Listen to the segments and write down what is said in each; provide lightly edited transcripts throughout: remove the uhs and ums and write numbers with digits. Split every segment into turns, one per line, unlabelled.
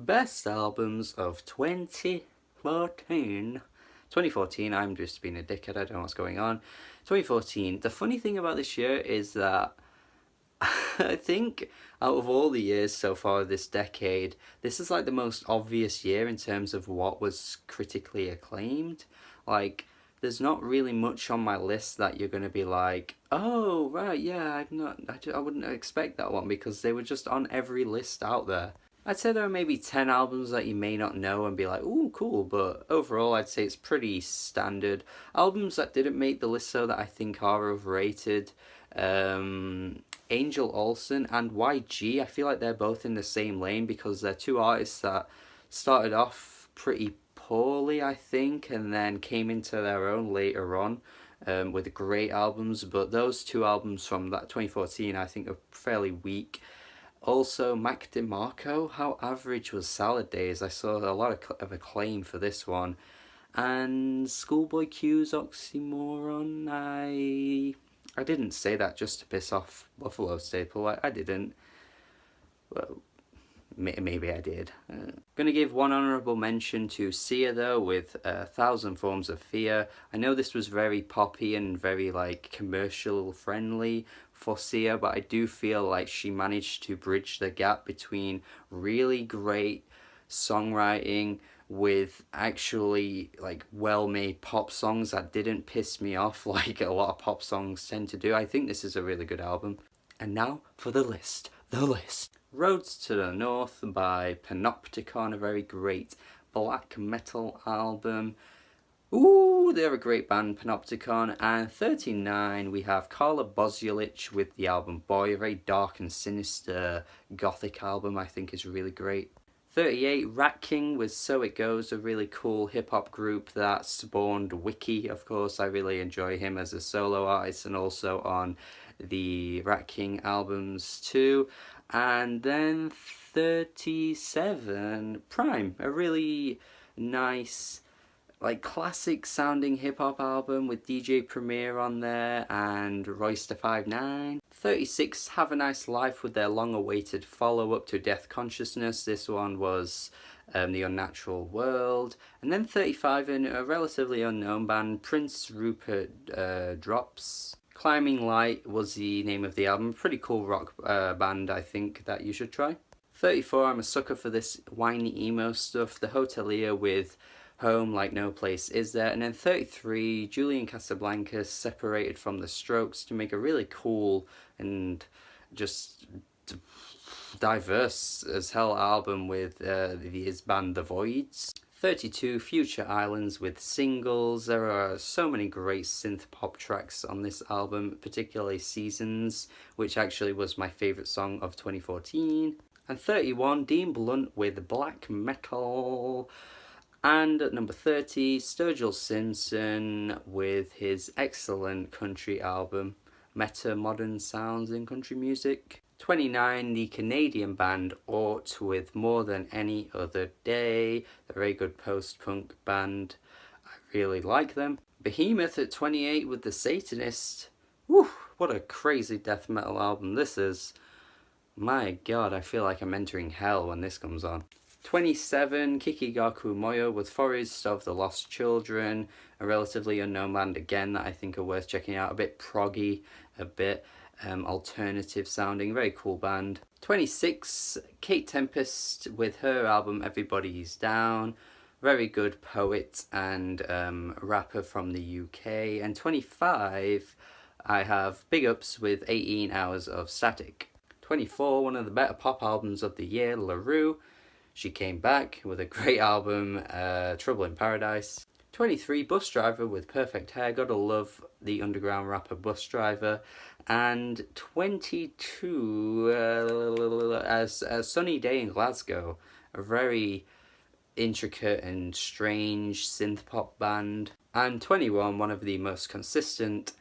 best albums of 2014. 2014, I'm just being a dickhead, I don't know what's going on. 2014, the funny thing about this year is that I think out of all the years so far this decade, this is like the most obvious year in terms of what was critically acclaimed. Like, there's not really much on my list that you're going to be like, oh, right, yeah, I wouldn't expect that one, because they were just on every list out there. I'd say there are maybe 10 albums that you may not know and be like, ooh, cool, but overall I'd say it's pretty standard. Albums that didn't make the list though that I think are overrated, Angel Olsen and YG, I feel like they're both in the same lane because they're two artists that started off pretty poorly, I think, and then came into their own later on with great albums, but those two albums from that 2014 I think are fairly weak. Also, Mac DeMarco, How Average Was Salad Days. I saw a lot of acclaim for this one. And Schoolboy Q's Oxymoron. I didn't say that just to piss off Buffalo Staple. I didn't. Well, maybe I did. Gonna give one honourable mention to Sia though with 1,000 Forms of Fear. I know this was very poppy and very like commercial friendly for Sia, but I do feel like she managed to bridge the gap between really great songwriting with actually like well-made pop songs that didn't piss me off like a lot of pop songs tend to do. I think this is a really good album. And now for the list. Roads to the North by Panopticon, a very great black metal album. Ooh, they're a great band, Panopticon. And 39, we have Carla Bozulich with the album Boy, a very dark and sinister gothic album I think is really great. 38, Rat King with So It Goes, a really cool hip-hop group that spawned Wiki, of course. I really enjoy him as a solo artist and also on the Rat King albums too. And then 37, Prime, a really nice, like classic sounding hip hop album with DJ Premier on there and Royce da 5'9". 36, Have a Nice Life with their long awaited follow up to Death Consciousness. This one was The Unnatural World. And then 35, in a relatively unknown band, Prince Rupert Drops. Climbing Light was the name of the album. Pretty cool rock band, I think, that you should try. 34, I'm a sucker for this whiny emo stuff. The Hotelier with Home Like No Place Is There. And then 33, Julian Casablancas separated from the Strokes to make a really cool and just diverse as hell album with his band The Voids. 32, Future Islands with Singles. There are so many great synth pop tracks on this album, particularly Seasons, which actually was my favourite song of 2014. And 31, Dean Blunt with Black Metal. And at number 30, Sturgill Simpson with his excellent country album, Meta Modern Sounds in Country Music. 29, the Canadian band Ought with More Than Any Other Day, a very good post-punk band. I really like them. Behemoth at 28 with The Satanist. Whew, what a crazy death metal album this is. My god, I feel like I'm entering hell when this comes on. 27, Kikigaku Moyo with Forest of the Lost Children, a relatively unknown band again that I think are worth checking out. A bit proggy, a bit alternative sounding, very cool band. 26, Kate Tempest with her album Everybody's Down, very good poet and rapper from the UK. And 25, I have Big Ups with 18 Hours of Static. 24, one of the better pop albums of the year, LaRue. She came back with a great album, Trouble in Paradise. 23, Bus Driver with Perfect Hair. Gotta love the underground rapper Bus Driver. And 22, as Sunny Day in Glasgow, a very intricate and strange synth pop band. And 21, one of the most consistent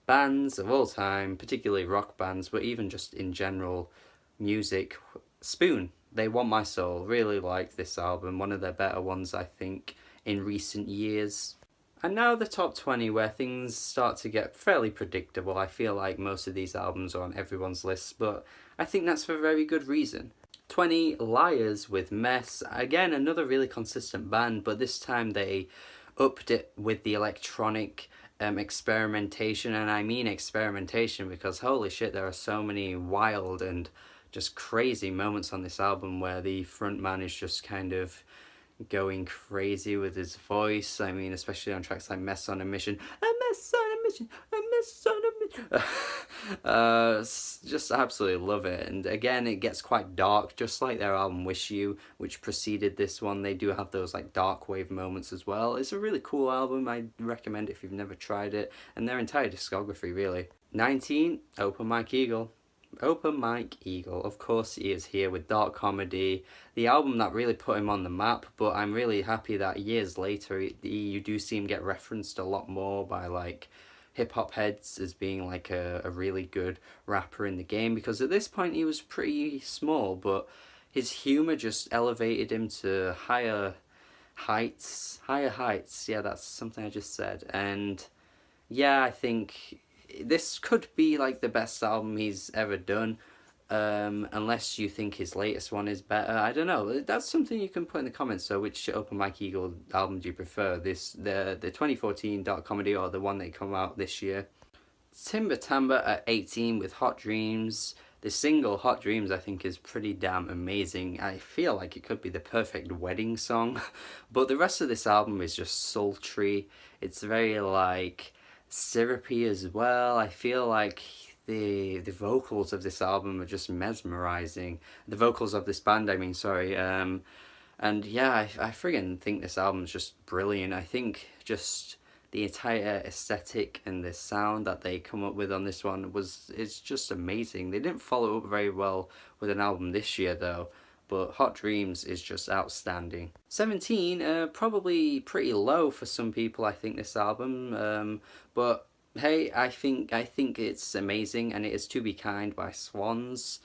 bands of all time, particularly rock bands, but even just in general music, Spoon. They Want My Soul. Really like this album, one of their better ones I think in recent years. And now the top 20, where things start to get fairly predictable. I feel like most of these albums are on everyone's list, but I think that's for a very good reason. 20, Liars with Mess. Again, another really consistent band, but this time they upped it with the electronic experimentation, and I mean experimentation because holy shit, there are so many wild and just crazy moments on this album where the front man is just kind of going crazy with his voice. I mean, especially on tracks like Mess on a Mission. A mess on a mission, a mess on a mission. Just absolutely love it. And again, it gets quite dark, just like their album Wish You, which preceded this one. They do have those like dark wave moments as well. It's a really cool album. I recommend it if you've never tried it. And their entire discography, really. 19, Open Mike Eagle. Open Mike Eagle, of course he is here with Dark Comedy, the album that really put him on the map, but I'm really happy that years later you do see him get referenced a lot more by like hip-hop heads as being like a really good rapper in the game, because at this point he was pretty small, but his humour just elevated him to higher heights, yeah, that's something I just said. And yeah, I think this could be like the best album he's ever done, unless you think his latest one is better. I don't know, that's something you can put in the comments. So which Open Mike Eagle album do you prefer, the 2014 Dark Comedy or the one that came out this year? Timber Timbre at 18 with Hot Dreams. The single Hot Dreams I think is pretty damn amazing. I feel like it could be the perfect wedding song. But the rest of this album is just sultry. It's very like syrupy as well. I feel like the vocals of this album are just mesmerizing. The vocals of this band, I mean, sorry. And yeah, I friggin' think this album's just brilliant. I think just the entire aesthetic and the sound that they come up with on this one it's just amazing. They didn't follow up very well with an album this year though, but Hot Dreams is just outstanding. 17, probably pretty low for some people, I think, this album, but hey, I think it's amazing, and it is To Be Kind by Swans.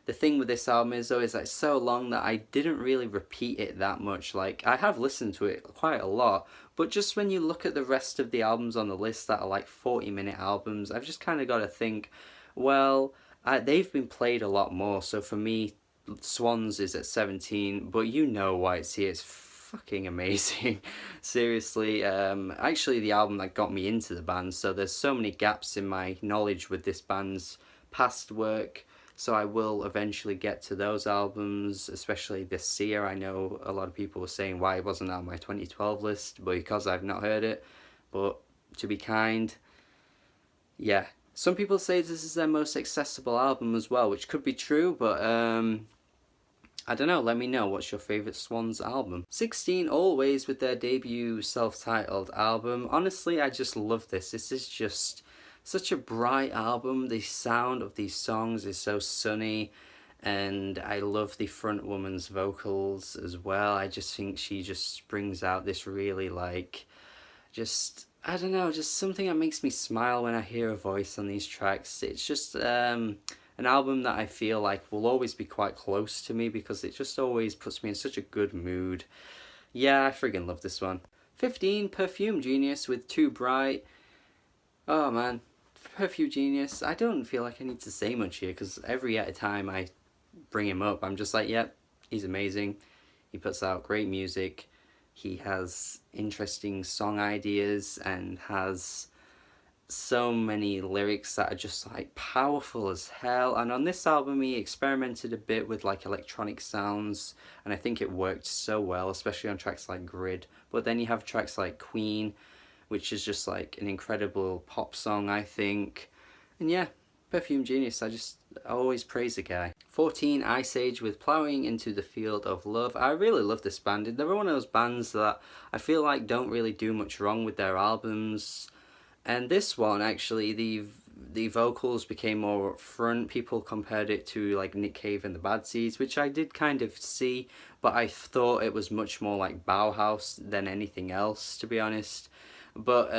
The thing with this album is though, is that it's so long that I didn't really repeat it that much. Like, I have listened to it quite a lot, but just when you look at the rest of the albums on the list that are like 40-minute albums, I've just kind of got to think, well, they've been played a lot more, so for me, Swans is at 17, but you know why it's here. It's fucking amazing. Seriously, actually the album that got me into the band, so there's so many gaps in my knowledge with this band's past work, so I will eventually get to those albums, especially this year. I know a lot of people were saying why it wasn't on my 2012 list, but because I've not heard it. But To Be Kind, yeah. Some people say this is their most accessible album as well, which could be true, but I don't know, let me know, what's your favourite Swans album? 16, Always, with their debut self-titled album. Honestly, I just love this. This is just such a bright album. The sound of these songs is so sunny, and I love the front woman's vocals as well. I just think she just brings out this really like, just, I don't know, just something that makes me smile when I hear her voice on these tracks. It's just an album that I feel like will always be quite close to me because it just always puts me in such a good mood. Yeah, I friggin' love this one. 15, Perfume Genius with Too Bright. Oh man, Perfume Genius. I don't feel like I need to say much here because every time I bring him up, I'm just like, yep, he's amazing. He puts out great music. He has interesting song ideas and has so many lyrics that are just like powerful as hell. And on this album he experimented a bit with like electronic sounds, and I think it worked so well, especially on tracks like Grid. But then you have tracks like Queen, which is just like an incredible pop song, I think. And yeah, Perfume Genius, I always praise the guy. 14, Ice Age with Plowing Into the Field of Love. I really love this band. They're one of those bands that I feel like don't really do much wrong with their albums. And this one, actually, the vocals became more up front. People compared it to like Nick Cave and the Bad Seeds, which I did kind of see, but I thought it was much more like Bauhaus than anything else, to be honest. But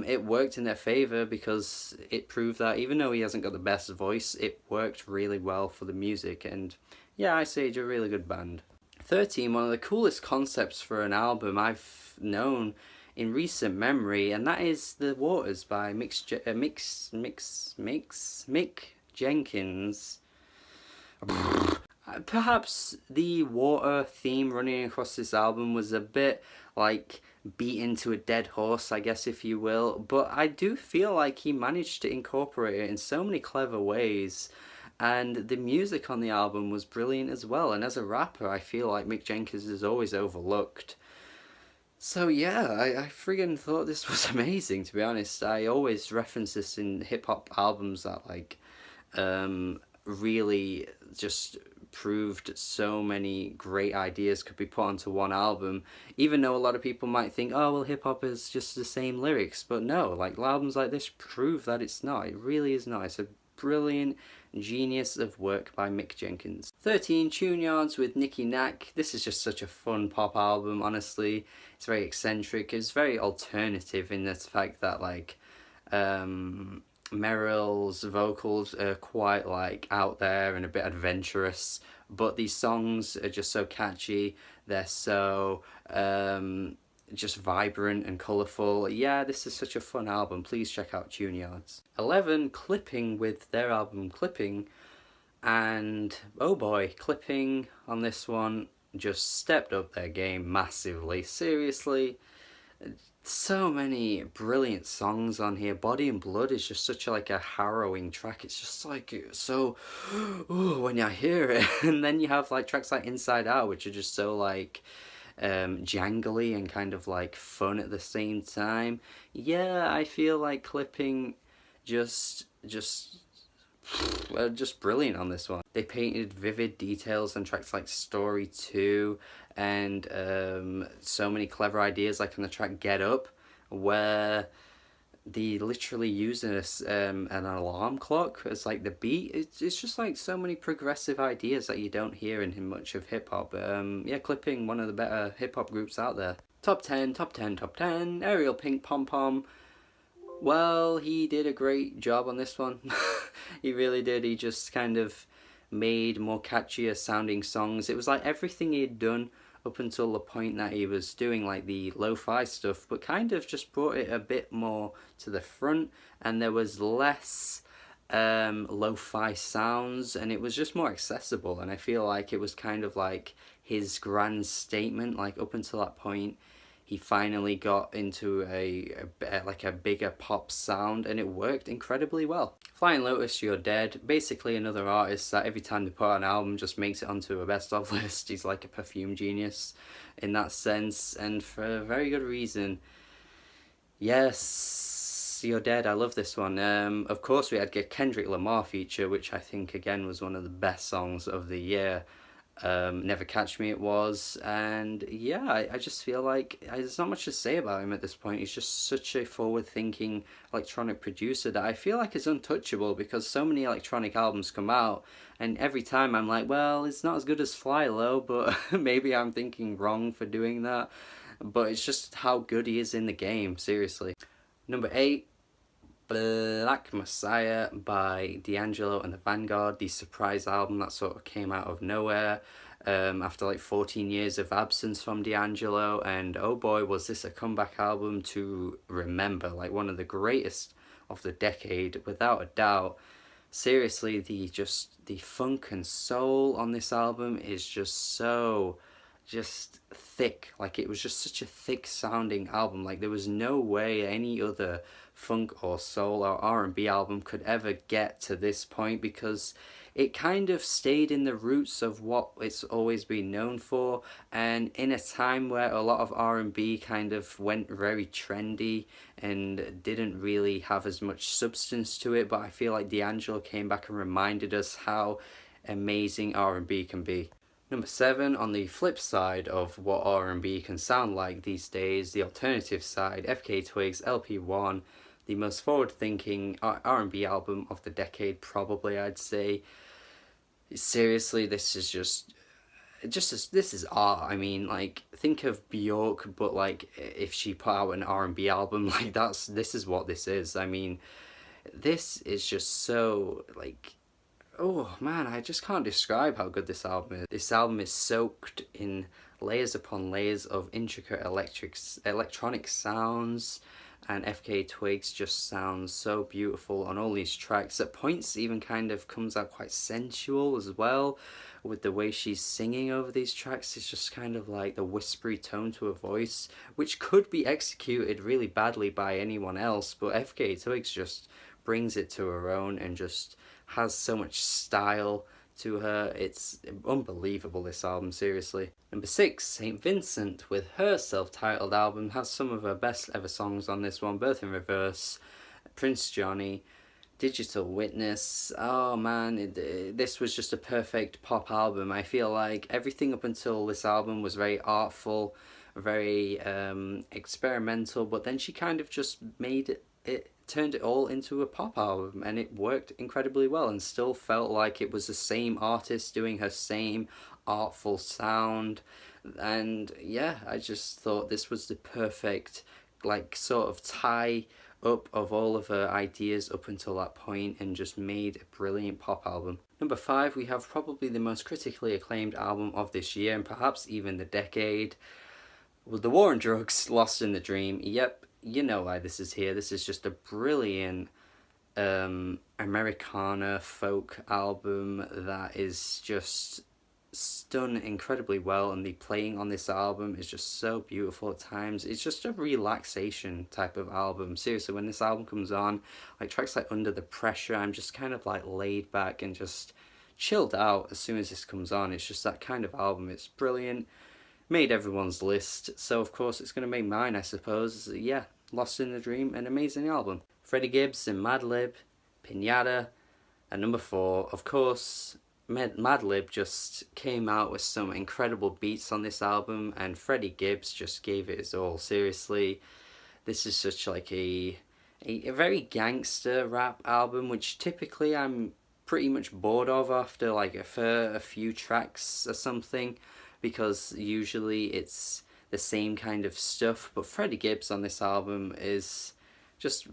it worked in their favour because it proved that even though he hasn't got the best voice, it worked really well for the music. And yeah, Ice Age are a really good band. 13, one of the coolest concepts for an album I've known in recent memory, and that is The Waters by Mick Jenkins. Perhaps the water theme running across this album was a bit like beaten to a dead horse, I guess, if you will, but I do feel like he managed to incorporate it in so many clever ways. And the music on the album was brilliant as well. And as a rapper, I feel like Mick Jenkins is always overlooked. So yeah, I friggin' thought this was amazing, to be honest. I always reference this in hip hop albums that like really just proved so many great ideas could be put onto one album, even though a lot of people might think, oh well, hip hop is just the same lyrics, but no, like albums like this prove that it's not. It really is not. It's a brilliant genius of work by Mick Jenkins. 13, Tune Yards with Nicky Nack. This is just such a fun pop album, honestly. It's very eccentric. It's very alternative in the fact that like Meryl's vocals are quite like out there and a bit adventurous, but these songs are just so catchy. They're so just vibrant and colourful. Yeah, this is such a fun album. Please check out Tune Yards. 11, Clipping with their album Clipping, and oh boy, Clipping on this one just stepped up their game massively. Seriously, so many brilliant songs on here. Body and Blood is just such like a harrowing track. It's just like so ooh, when you hear it. And then you have like tracks like Inside Out, which are just so like jangly and kind of like fun at the same time. Yeah, I feel like Clipping just brilliant on this one. They painted vivid details on tracks like Story 2 and so many clever ideas, like on the track Get Up, where they literally use an alarm clock as like the beat. It's just like so many progressive ideas that you don't hear in much of hip hop. Yeah, Clipping, one of the better hip hop groups out there. Top 10, top 10, top 10. Ariel Pink Pom Pom. Well, he did a great job on this one. He really did. He just kind of made more catchier sounding songs. It was like everything he had done up until the point that he was doing like the lo-fi stuff, but kind of just brought it a bit more to the front, and there was less lo-fi sounds, and it was just more accessible. And I feel like it was kind of like his grand statement. Like up until that point, he finally got into a bigger pop sound, and it worked incredibly well. Flying Lotus, You're Dead. Basically another artist that every time they put out an album just makes it onto a best of list. He's like a perfume genius in that sense, and for a very good reason. Yes, You're Dead, I love this one. Of course we had a Kendrick Lamar feature, which I think again was one of the best songs of the year. Never Catch Me it was, and yeah, I just feel like there's not much to say about him at this point. He's just such a forward-thinking electronic producer that I feel like is untouchable, because so many electronic albums come out and every time I'm like, well, it's not as good as Fly Low, but maybe I'm thinking wrong for doing that, but it's just how good he is in the game, seriously. Number 8, Black Messiah by D'Angelo and the Vanguard, the surprise album that sort of came out of nowhere after like 14 years of absence from D'Angelo, and oh boy was this a comeback album to remember, like one of the greatest of the decade without a doubt. Seriously, the funk and soul on this album is just so thick. Like it was just such a thick sounding album. Like there was no way any other funk or soul or R&B album could ever get to this point, because it kind of stayed in the roots of what it's always been known for, and in a time where a lot of R&B kind of went very trendy and didn't really have as much substance to it. But I feel like D'Angelo came back and reminded us how amazing R&B can be. Number 7, on the flip side of what R&B can sound like these days, the alternative side, FK Twigs LP1, the most forward-thinking R&B album of the decade, probably, I'd say. Seriously, this is this is art. I mean, like, think of Bjork, but like if she put out an R&B album, like this is what this is. I mean, this is just so like, oh man, I just can't describe how good this album is. This album is soaked in layers upon layers of intricate electronic sounds, and FK Twigs just sounds so beautiful on all these tracks. At points even kind of comes out quite sensual as well, with the way she's singing over these tracks. It's just kind of like the whispery tone to her voice, which could be executed really badly by anyone else, but FK Twigs just brings it to her own and just has so much style to her. It's unbelievable, this album, seriously. Number 6, St. Vincent, with her self-titled album, has some of her best ever songs on this one. Birth in Reverse, Prince Johnny, Digital Witness. Oh man, this was just a perfect pop album. I feel like everything up until this album was very artful, very experimental, but then she kind of just made it turned it all into a pop album, and it worked incredibly well and still felt like it was the same artist doing her same artful sound. And yeah, I just thought this was the perfect like sort of tie up of all of her ideas up until that point and just made a brilliant pop album. Number 5, we have probably the most critically acclaimed album of this year and perhaps even the decade. With The War on Drugs, Lost in the Dream. Yep, you know why this is here. This is just a brilliant Americana folk album that is just done incredibly well, and the playing on this album is just so beautiful at times. It's just a relaxation type of album. Seriously, when this album comes on, like tracks like Under the Pressure, I'm just kind of like laid back and just chilled out as soon as this comes on. It's just that kind of album. It's brilliant. Made everyone's list, so of course it's going to make mine, I suppose. Yeah, Lost in the Dream, an amazing album. Freddie Gibbs and Madlib, Pinata, and number 4, of course, Madlib just came out with some incredible beats on this album, and Freddie Gibbs just gave it his all. Seriously, this is such like a very gangster rap album, which typically I'm pretty much bored of after like a few tracks or something, because usually it's the same kind of stuff. But Freddie Gibbs on this album is just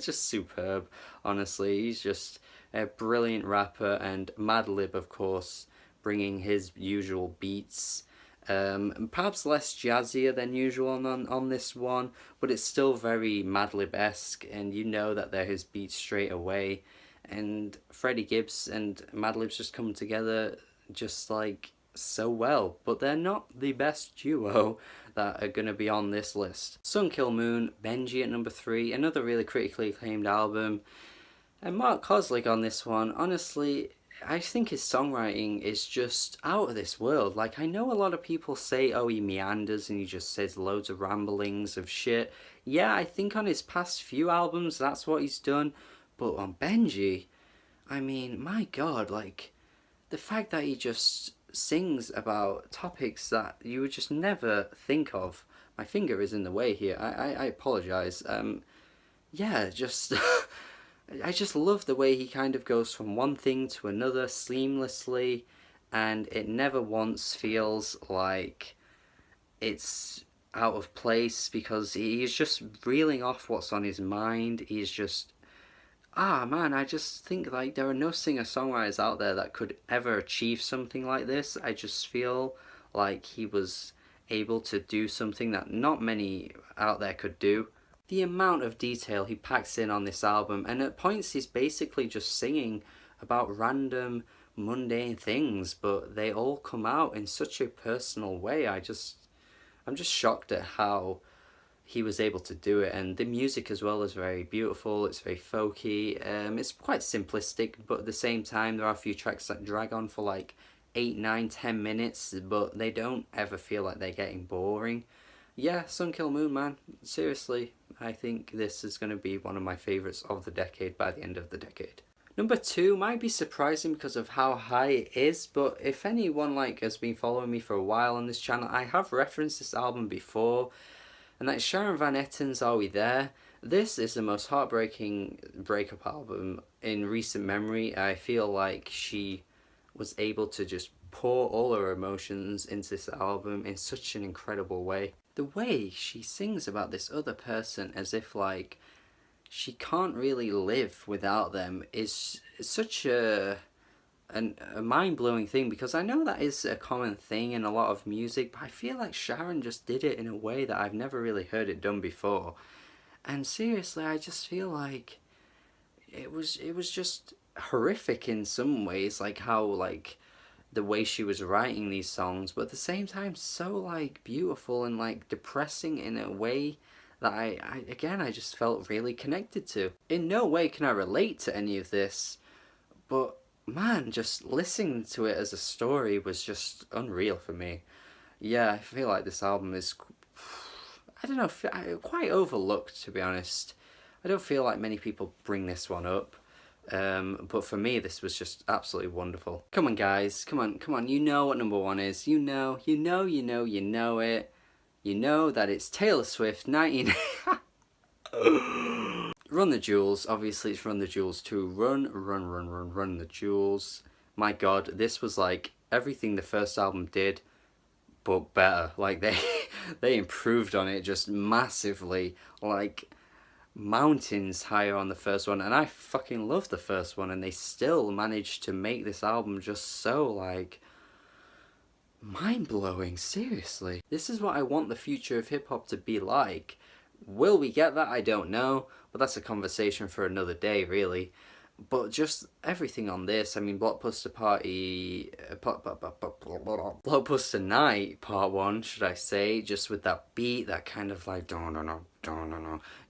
just superb, honestly. He's just a brilliant rapper, and Madlib, of course, bringing his usual beats, perhaps less jazzier than usual on this one, but it's still very Madlib-esque, and you know that they're his beats straight away. And Freddie Gibbs and Madlib's just come together just like so well, but they're not the best duo that are going to be on this list. Sun Kil Moon, Benji at number 3, another really critically acclaimed album. And Mark Koslick on this one, honestly, I think his songwriting is just out of this world. Like, I know a lot of people say, oh, he meanders and he just says loads of ramblings of shit. Yeah, I think on his past few albums that's what he's done, but on Benji, I mean, my god, like, the fact that he just sings about topics that you would just never think of. My finger is in the way here, I apologise. Yeah, just... I just love the way he kind of goes from one thing to another seamlessly, and it never once feels like it's out of place, because he's just reeling off what's on his mind. He's just... man, I just think like there are no singer-songwriters out there that could ever achieve something like this. I just feel like he was able to do something that not many out there could do. The amount of detail he packs in on this album, and at points he's basically just singing about random mundane things, but they all come out in such a personal way. I'm just shocked at how he was able to do it. And the music as well is very beautiful. It's very folky. It's quite simplistic, but at the same time there are a few tracks that drag on for like 8, 9, 10 minutes, but they don't ever feel like they're getting boring. Yeah, Sun Kil Moon, man. Seriously, I think this is going to be one of my favourites of the decade by the end of the decade. Number 2 might be surprising because of how high it is, but if anyone like has been following me for a while on this channel, I have referenced this album before, and that's Sharon Van Etten's Are We There? This is the most heartbreaking breakup album in recent memory. I feel like she was able to just pour all her emotions into this album in such an incredible way. The way she sings about this other person as if like she can't really live without them is such a mind-blowing thing, because I know that is a common thing in a lot of music, but I feel like Sharon just did it in a way that I've never really heard it done before. And seriously, I just feel like it was just horrific in some ways, like how like the way she was writing these songs, but at the same time so like beautiful and like depressing in a way that I just felt really connected to. In no way can I relate to any of this, but man, just listening to it as a story was just unreal for me. Yeah, I feel like this album is, I don't know, quite overlooked, to be honest. I don't feel like many people bring this one up. But for me, this was just absolutely wonderful. Come on, guys. Come on, come on. You know what number one is. You know it. You know that it's Taylor Swift, 19... Run the Jewels. Obviously, it's Run the Jewels 2. Run the Jewels. My God, this was like everything the first album did, but better. Like, they improved on it just massively. Like, mountains higher on the first one, and I fucking love the first one, and they still managed to make this album just so like mind-blowing. Seriously, this is what I want the future of hip-hop to be like. Will we get that? I don't know, but that's a conversation for another day, really. But just everything on this, I mean, Blockbuster Night Part 1, should I say, just with that beat, that kind of like,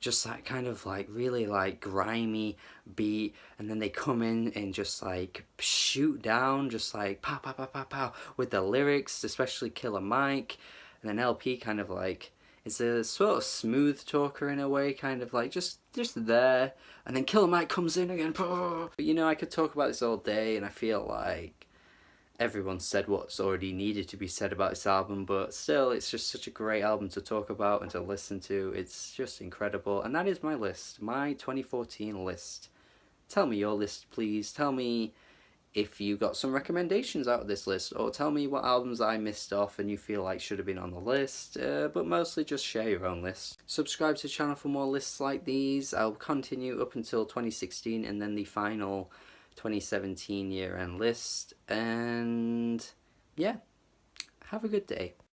just that kind of like really like grimy beat, and then they come in and just like shoot down, just like pow, pow, pow, pow, pow, with the lyrics, especially Killer Mike, and then LP kind of like, it's a sort of smooth talker in a way, kind of like just there, and then Killer Mike comes in again. But, you know, I could talk about this all day, and I feel like everyone said what's already needed to be said about this album, but still, it's just such a great album to talk about and to listen to. It's just incredible, and that is my list, my 2014 list. Tell me your list, please. Tell me if you got some recommendations out of this list, or tell me what albums I missed off and you feel like should have been on the list, but mostly just share your own list. Subscribe to the channel for more lists like these. I'll continue up until 2016 and then the final 2017 year-end list, and yeah, have a good day.